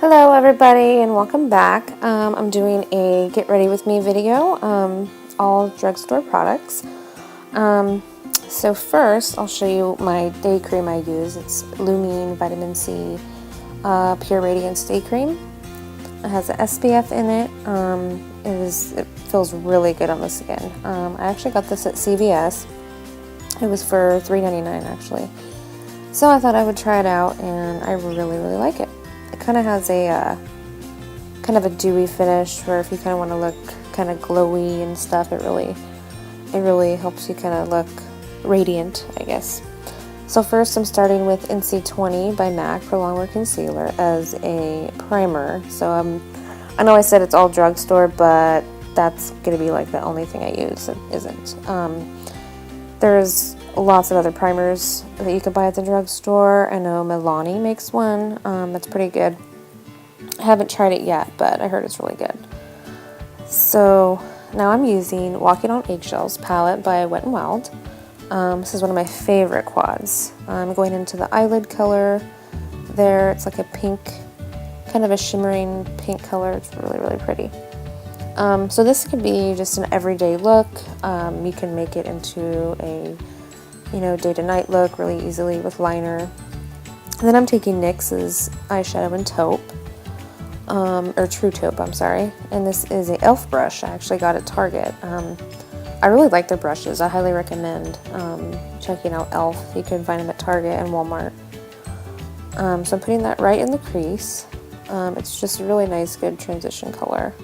Hello everybody and welcome back. I'm doing a get ready with me video, all drugstore products. So first I'll show you my day cream I use. It's Lumene Vitamin C Pure Radiance Day Cream. It has an SPF in it. It feels really good on the skin. I actually got this at CVS. It was for $3.99 actually. So I thought I would try it out and I really like it. It kind of has a kind of a dewy finish where if you kind of want to look kind of glowy and stuff, it really helps you kind of look radiant, I guess. So first I'm starting with NC20 by MAC for Longwear Concealer as a primer. So I know I said it's all drugstore, but that's going to be like the only thing I use. It isn't. There's lots of other primers that you can buy at the drugstore. I know Milani makes one that's pretty good. I haven't tried it yet, but I heard it's really good. So now I'm using Walking on Eggshells palette by Wet n Wild. This is one of my favorite quads. I'm going into the eyelid color there. It's like a pink, kind of a shimmering pink color. It's really pretty. So this could be just an everyday look. You can make it into a day to night look really easily with liner. And then I'm taking NYX's eyeshadow in taupe, or True Taupe, I'm sorry. And this is a e.l.f. brush I actually got at Target. I really like their brushes. I highly recommend checking out e.l.f. You can find them at Target and Walmart. So I'm putting that right in the crease. It's just a really nice, good transition color.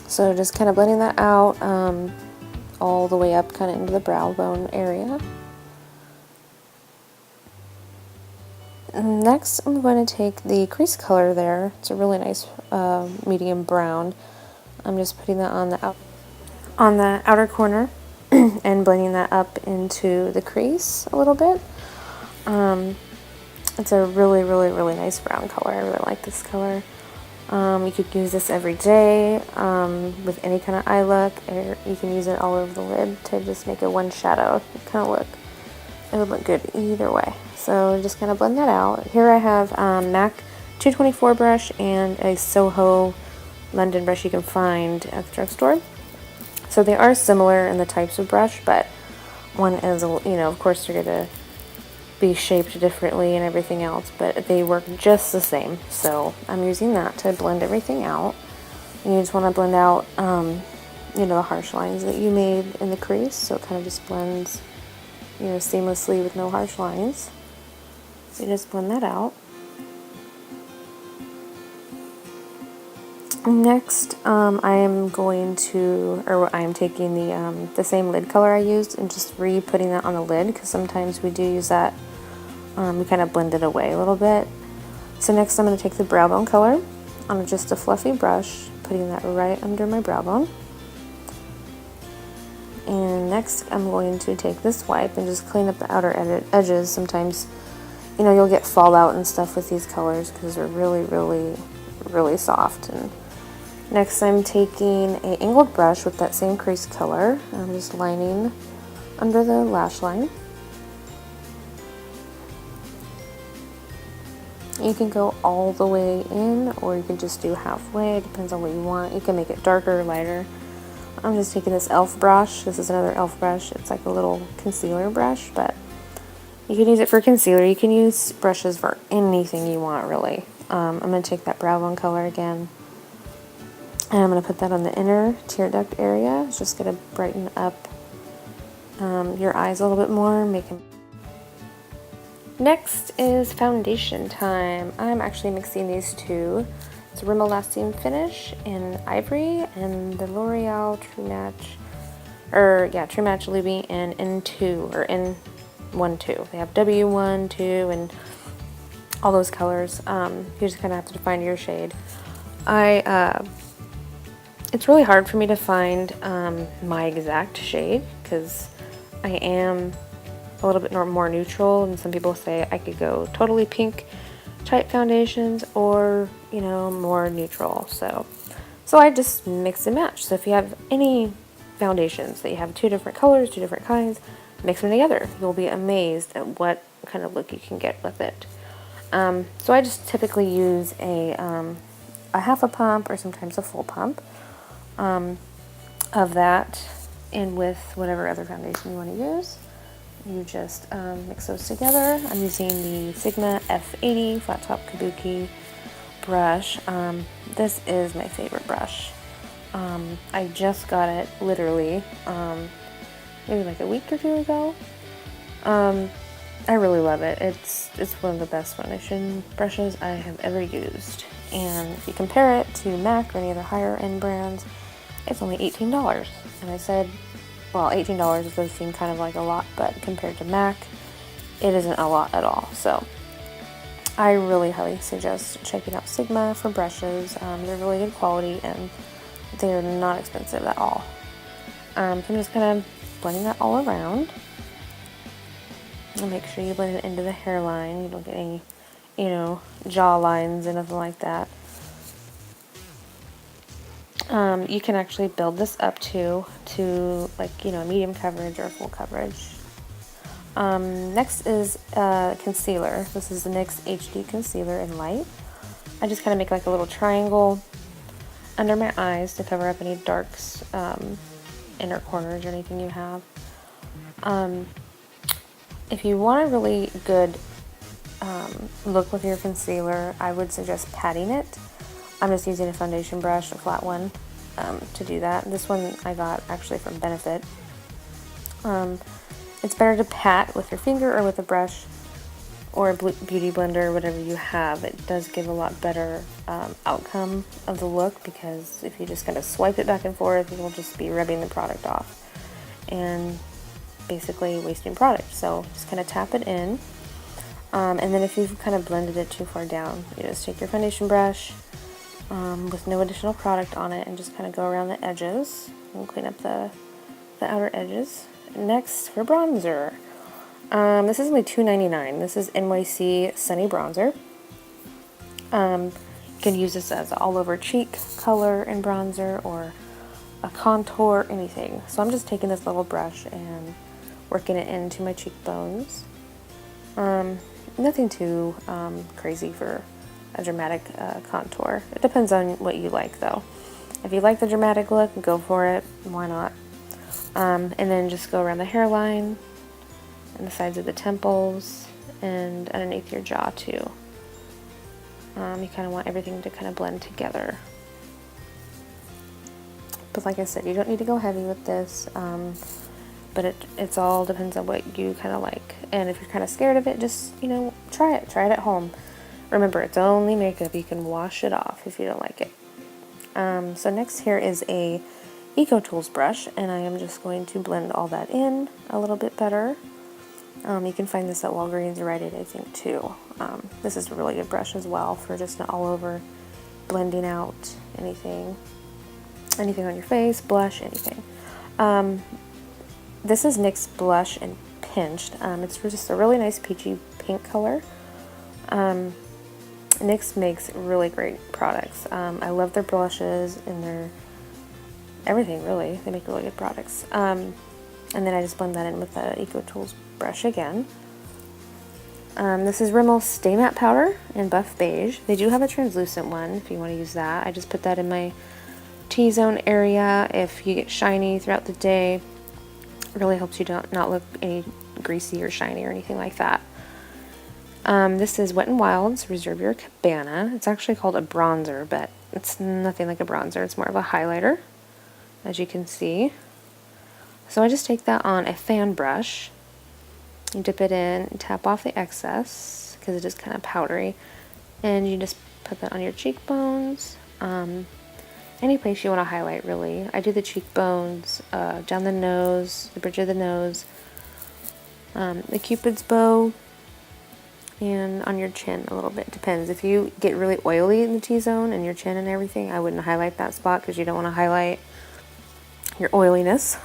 So just kind of blending that out all the way up kind of into the brow bone area. And next I'm going to take the crease color there. It's a really nice medium brown. I'm just putting that on the outer corner and blending that up into the crease a little bit. It's a really nice brown color. I really like this color. You could use this every day with any kind of eye look, or you can use it all over the lid to just make a one shadow kind of look. It would look good either way. So just kind of blend that out. Here I have MAC 224 brush and a Soho London brush you can find at the drugstore. So they are similar in the types of brush, but one is, of course they're going to be shaped differently and everything else, but they work just the same. So I'm using that to blend everything out. And you just want to blend out the harsh lines that you made in the crease, so it kind of just blends seamlessly with no harsh lines. So you just blend that out. Next I am taking the same lid color I used and just re-putting that on the lid, because sometimes we do use that. We kind of blend it away a little bit. So next I'm going to take the brow bone color on just a fluffy brush, putting that right under my brow bone. And next I'm going to take this wipe and just clean up the outer edges. Sometimes, you'll get fallout and stuff with these colors because they're really soft. And next I'm taking an angled brush with that same crease color. I'm just lining under the lash line. You can go all the way in, or you can just do halfway. It depends on what you want. You can make it darker or lighter. I'm just taking this e.l.f. brush. This is another e.l.f. brush. It's like a little concealer brush, but you can use it for concealer. You can use brushes for anything you want, really. I'm going to take that brow bone color again, and I'm going to put that on the inner tear duct area. It's just going to brighten up your eyes a little bit more, make them. Next is foundation time. I'm actually mixing these two. It's Rimmel Lasting Finish in Ivory and the Loreal True Match Lumi and N2 or N12. They have W1, 2, and all those colors. You just kind of have to find your shade. It's really hard for me to find my exact shade because I am a little bit more neutral, and some people say I could go totally pink type foundations or more neutral. So I just mix and match. So if you have any foundations that you have two different colors, two different kinds, mix them together. You'll be amazed at what kind of look you can get with it. So I just typically use a half a pump or sometimes a full pump of that, and with whatever other foundation you want to use. You just mix those together. I'm using the Sigma F80 Flat Top Kabuki brush. This is my favorite brush. I just got it literally maybe like a week or two ago. I really love it. It's one of the best foundation brushes I have ever used. And if you compare it to MAC or any other higher end brands, it's only $18. And I said, well, $18 does seem kind of like a lot, but compared to MAC, it isn't a lot at all. So I really highly suggest checking out Sigma for brushes. They're really good quality and they're not expensive at all. So I'm just kind of blending that all around. And make sure you blend it into the hairline. You don't get any, jaw lines or nothing like that. You can actually build this up to like, medium coverage or full coverage. Next is concealer. This is the NYX HD Concealer in Light. I just kind of make like a little triangle under my eyes to cover up any darks, inner corners or anything you have. If you want a really good look with your concealer, I would suggest patting it. I'm just using a foundation brush, a flat one, to do that. This one I got actually from Benefit. It's better to pat with your finger or with a brush or a beauty blender, whatever you have. It does give a lot better outcome of the look, because if you just kind of swipe it back and forth, you'll just be rubbing the product off and basically wasting product. So just kind of tap it in. And then if you've kind of blended it too far down, you just take your foundation brush with no additional product on it and just kind of go around the edges and clean up the outer edges. Next, for bronzer. This is only $2.99. This is NYC Sunny Bronzer. You can use this as all over cheek color and bronzer, or a contour, anything. So I'm just taking this little brush and working it into my cheekbones. Nothing too crazy for a dramatic contour. It depends on what you like, though. If you like the dramatic look, go for it. Why not? And then just go around the hairline and the sides of the temples and underneath your jaw too. You kind of want everything to kind of blend together. But like I said, you don't need to go heavy with this. But it's all depends on what you kind of like. And if you're kind of scared of it, just, try it. Try it at home. Remember, it's only makeup. You can wash it off if you don't like it. So next here is a Eco Tools brush, and I am just going to blend all that in a little bit better. You can find this at Walgreens or Rite Aid, I think, too. This is a really good brush as well for just all over blending out anything on your face, blush, anything. This is NYX Blush and Pinched. It's just a really nice peachy pink color. NYX makes really great products. I love their blushes and their everything, really. They make really good products. And then I just blend that in with the Eco Tools brush again. This is Rimmel Stay Matte Powder in Buff Beige. They do have a translucent one if you want to use that. I just put that in my T-zone area. If you get shiny throughout the day, it really helps you not look any greasy or shiny or anything like that. This is Wet n Wild's Reserve Your Cabana. It's actually called a bronzer, but it's nothing like a bronzer. It's more of a highlighter, as you can see. So I just take that on a fan brush. You dip it in and tap off the excess because it is kind of powdery. And you just put that on your cheekbones. Any place you want to highlight, really. I do the cheekbones, down the nose, the bridge of the nose, the Cupid's bow, and on your chin a little bit. Depends. If you get really oily in the T-zone and your chin and everything, I wouldn't highlight that spot because you don't want to highlight your oiliness.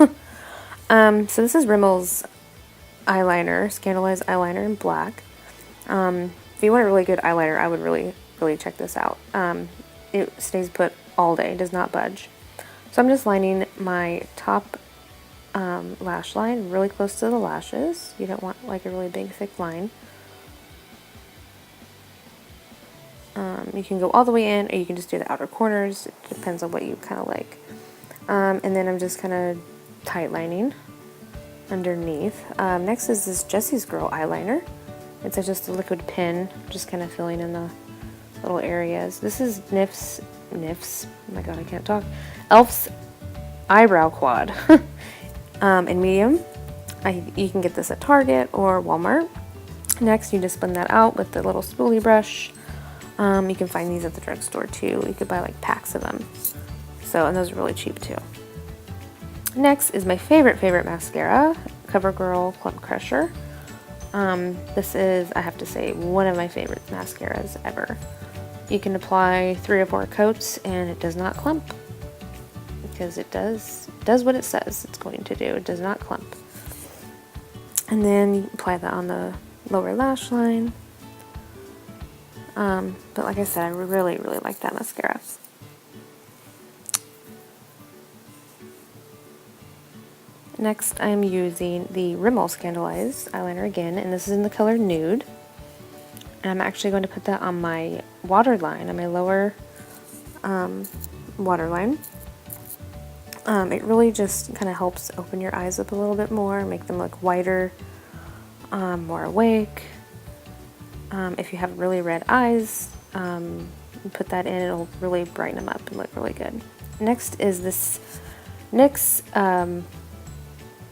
So this is Rimmel's eyeliner, Scandalized eyeliner in black. If you want a really good eyeliner, I would really check this out. It stays put all day, does not budge. So I'm just lining my top lash line really close to the lashes. You don't want like a really big thick line. You can go all the way in, or you can just do the outer corners. It depends on what you kind of like. And then I'm just kind of tight lining underneath. Next is this Jessie's Girl eyeliner. It's just a liquid pen, just kind of filling in the little areas. This is Nif's, oh my god, I can't talk. Elf's Eyebrow Quad in medium. You can get this at Target or Walmart. Next, you just blend that out with the little spoolie brush. You can find these at the drugstore too. You could buy like packs of them. So, and those are really cheap too. Next is my favorite mascara, Covergirl Clump Crusher. This is, I have to say, one of my favorite mascaras ever. You can apply 3 or 4 coats and it does not clump, because it does what it says it's going to do. It does not clump. And then you apply that on the lower lash line. But like I said, I really like that mascara. Next, I'm using the Rimmel Scandalized eyeliner again, and this is in the color Nude. And I'm actually going to put that on my waterline, on my lower waterline. It really just kind of helps open your eyes up a little bit more, make them look whiter, more awake. If you have really red eyes, put that in, it'll really brighten them up and look really good. Next is this NYX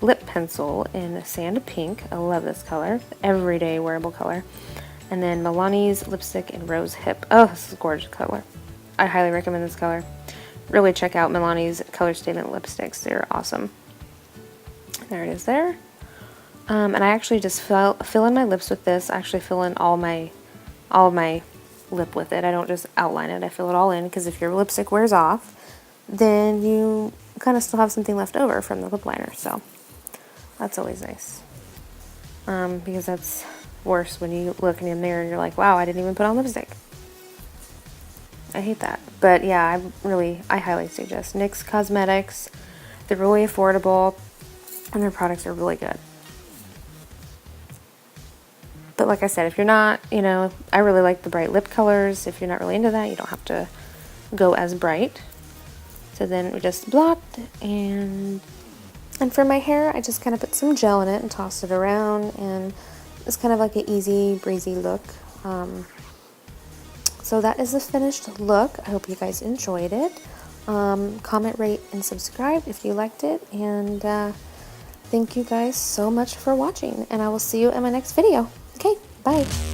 lip pencil in Sand Pink. I love this color, everyday wearable color. And then Milani's lipstick in Rose Hip. Oh, this is a gorgeous color. I highly recommend this color. Really check out Milani's Color Statement lipsticks. They're awesome. There it is there. And I actually just fill in my lips with this. I actually fill in all of my lip with it. I don't just outline it. I fill it all in, because if your lipstick wears off, then you kind of still have something left over from the lip liner. So that's always nice. Because that's worse when you look in the mirror and you're like, wow, I didn't even put on lipstick. I hate that. But yeah, I highly suggest NYX Cosmetics. They're really affordable and their products are really good. But like I said, if you're not, I really like the bright lip colors. If you're not really into that, you don't have to go as bright. So then we just blocked, and for my hair, I just kind of put some gel in it and tossed it around, and it's kind of like an easy breezy look. So that is the finished look. I hope you guys enjoyed it. Comment, rate, and subscribe if you liked it, and thank you guys so much for watching, and I will see you in my next video. Okay, bye.